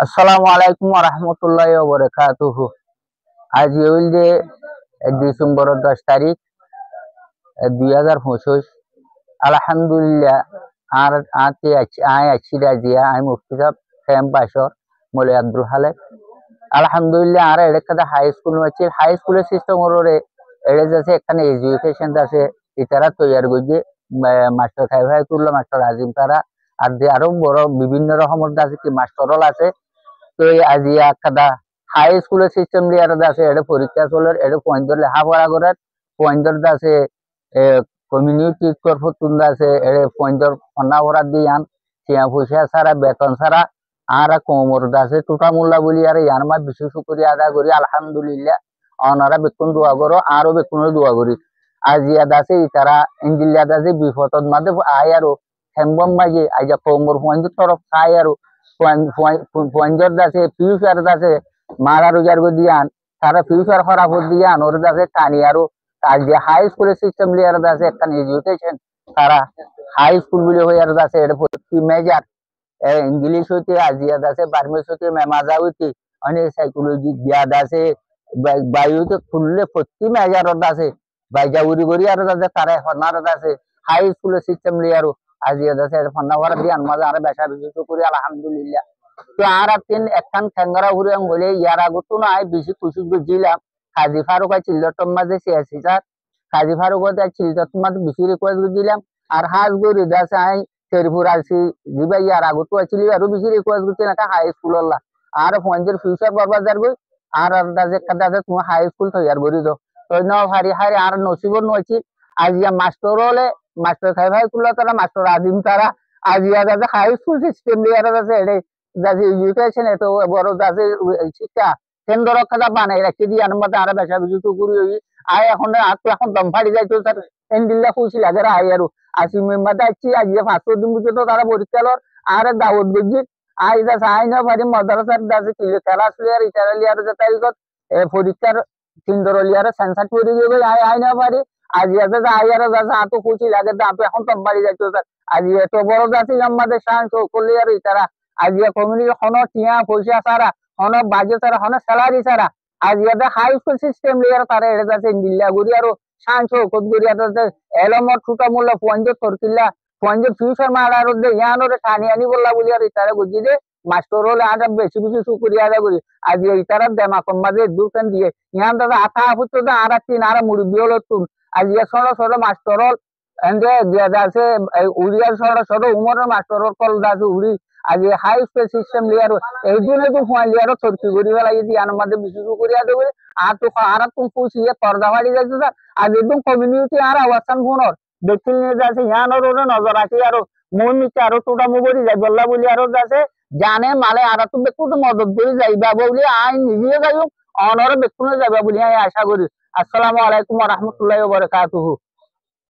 আসসালামু আলাইকুম ওয়া রাহমাতুল্লাহি ওয়া বারাকাতুহু। আজ হইল যে ডিসেম্বরের 10 তারিখ 2025। আলহামদুলিল্লাহ আর আতে আই আছি রাজিয়া আই মুফতি সাহেব ফেম বাসর মলে আব্দুল হালেক। আলহামদুলিল্লাহ আর এলাকাতে হাই স্কুল আছে, হাই স্কুলের সিস্টেম ওরে এড়ে যাচ্ছে এখানে এডুকেশন আছে ইতারা তৈয়ার করছে মাস্টার খাইফায়তুল্লাহ মাস্টার আজিম তারা আর যে আরো বড় বিভিন্ন রকমের আছে কি মাস্টারল আছে। তো আজি একটা হাই স্কুলের সিস্টেম লিয়ার আছে এটা পরীক্ষা চলে এটা পয়েন্টর লেখাপড়া করার পয়েন্টর আছে কমিউনিটি করফতুন আছে এটা পয়েন্টর অন্না করার দিয়ান টিয়া পয়সা ছাড়া বেতন ছাড়া আর কোমর আছে টুটা মোল্লা বলি আর ইয়ার মা বিশেষ শুকরিয়া আদা করি আলহামদুলিল্লাহ। অনারা বেতন দোয়া করো আরো বেতনের দোয়া করি। আজিয়া দাসে তারা ইঞ্জিলিয়া দাসে বিপদত মাঝে আয় আরো হেম্বম মাঝে আইজা কোমর পয়েন্টর তরফ আয় আরো পয়েন্টর দাসে ফিউচার দাসে মারা রোজার দিয়ান তারা ফিউচার খারাপ দিয়ান ওর দাসে টানি আরো আর যে হাই স্কুলের সিস্টেম লিয়ার দাসে একটা এডুকেশন তারা হাই স্কুল বলে হয়ে আছে এটা প্রতি মেজার ইংলিশ হইতে আজিয়া দাসে বার্মিস হইতে মেমাজা হইতে অনেক সাইকোলজি জ্ঞান আছে বায়ুতে খুললে প্রতি মেজার আছে বাইজা উড়ি গড়ি আর দাসে তারা হনার দাসে হাই স্কুলের সিস্টেম লিয়ারও আজিয়া দাসে ফন্নাওয়ার দিয়ান মাঝে আর বেসা বিশেষ করি আলহামদুলিল্লাহ। তো আর তিন একখান ঠেঙ্গারা ঘুরে বলে ইয়ার আগত নাই বেশি খুশি বুঝছিলাম কাজী ফারুক চিল্লটর মাঝে সিয়াসি স্যার কাজী ফারুক চিল্লটর মাঝে বেশি রিকোয়েস্ট বুঝছিলাম আর হাজ গরি দাসে আই তেরপুর আসি দিবা ইয়ার আগত আছিল আরো বেশি রিকোয়েস্ট করছে না হাই স্কুল আর পয়েন্টের ফিউচার বরবাদ যাবে আর দাসে দাসে তুমি হাই স্কুল তৈয়ার করি দো তো ন হারি হারি আর নসিব নইছি আজিয়া মাস্টার হলে মাস্টার খাই ভাই কুল্লা তারা মাস্টার আদিম তারা আজিয়া দাসে হাই স্কুল সিস্টেম লিয়ার আছে এটাই যাতে এডুকেশন এত বড় যাতে শিক্ষা কেন্দ্র রক্ষা বানাই রাখি দিয়ে আনন্দ আরো বেসা বিজুত করি আয় এখন এখন দম ফাড়ি যাইতো স্যার এন্ডিল্লা খুশি লাগে আই আর আসি মেম্বার আসছি আজ 500 দিন বুঝে তো তারা পরীক্ষা লর আর দাওয়াত বুঝছি আই দাস আই না পারি মাদ্রাসার দাসে ক্লাস লিয়ার ইটারা লিয়ার যে তারিখত পরীক্ষার কেন্দ্র লিয়ার সেন্সার করে দিবে আই আই না পারি আজ আছে আই আর দাসে আতো খুশি লাগে তো এখন দম ফাড়ি যাইতো স্যার আজ এত বড় যাচ্ছে আমাদের সাহায্য করলে আর ইটারা আজিয়া কমিউনিটি হন টিয়া পয়সা ছাড়া হন বাজে ছাড়া হন স্যালারি ছাড়া আজিয়াতে হাই স্কুল সিস্টেম লিয়ার তারা এটা যাচ্ছে দিল্লা গুড়ি আরো সাংস কত গুড়ি এলমর ছুটা মূল্য পয়েন্ট তরকিল্লা পয়েন্ট ফিউচার মারার ইয়ানোরে টানি আনি বললা বলি আর ইতারা বুঝি যে মাস্টার হলে আর বেশি বেশি শুকুরিয়া আদা করি আজ ইতারা দেমাকম মাঝে দূরখান দিয়ে ইয়ান দাদা আঠা হচ্ছে আর তিন আর মুরব্বী হলো তুন আজ ইয়া ছোট ছোট মাস্টার হল এন্ডে দিয়া আছে উড়িয়ার ছোট ছোট উমরের মাস্টার হল কল দাসে উড়ি আজ হাই স্কুল সিস্টেম লিয়ার এই জন্য তো ফোন লিয়ার সরকি করি বেলা যদি আনার মধ্যে বিশেষ করিয়া দেবে আর তো আর তুমি পুষিয়ে পর্দা ফাড়ি যাচ্ছে স্যার আজ একদম কমিউনিটি আর অবস্থান ফোনর দেখতে নিয়ে যাচ্ছে ইয়ানোর ওরে নজর রাখি আরো মন নিচ্ছে আরো টোটা মুগরি যাই বললা বলি আরো যাচ্ছে জানে মালে আর তো বেকু তো মদত করে যাইবা বলি আই নিজে যাই অনর বেকুনে যাইবা বলি আশা করি। আসসালামু আলাইকুম ওয়া রাহমাতুল্লাহি ওয়া বারাকাতুহু।